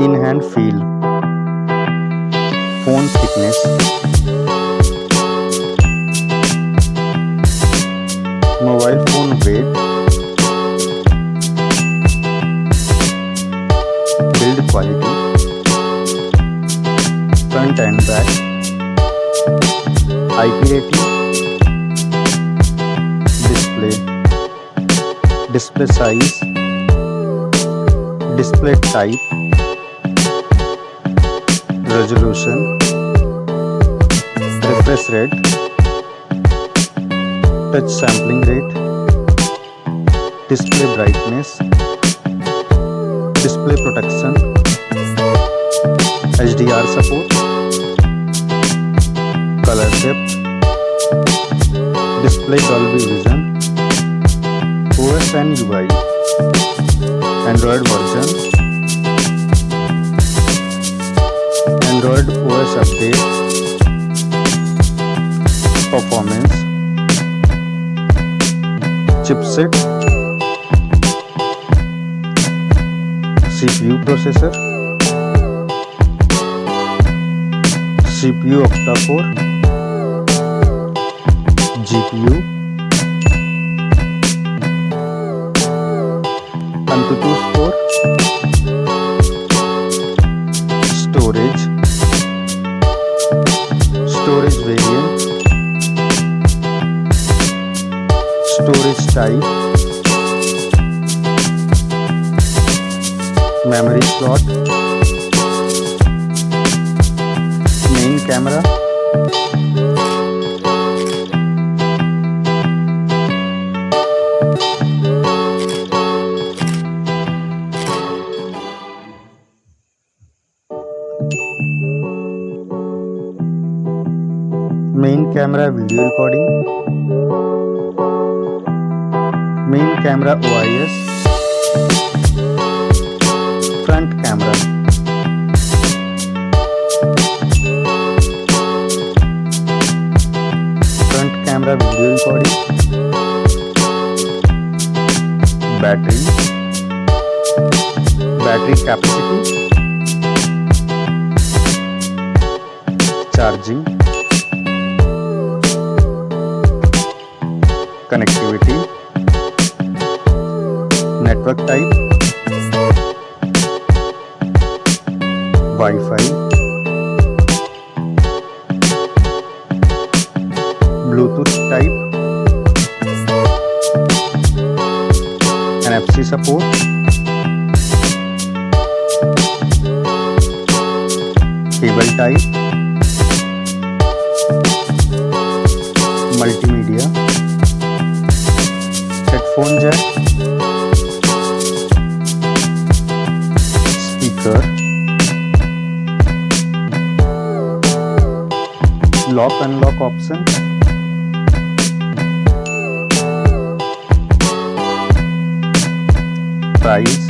In hand feel, phone thickness, mobile phone weight, build quality, front and back, IP rating, display size, display type, resolution, refresh rate, touch sampling rate, display brightness, display protection, HDR support, color depth, display Dolby Vision, OS and UI, Android version, Android OS update, performance, chipset, CPU processor, CPU octa-core, GPU, AnTuTu score, storage variant, storage type, memory slot, main camera, main camera video recording, main camera OIS, front camera, front camera video recording, battery capacity, charging, connectivity, network type, Wi-Fi, Bluetooth type, NFC support, cable type, multimedia, headphone jack, speaker, lock unlock option, price,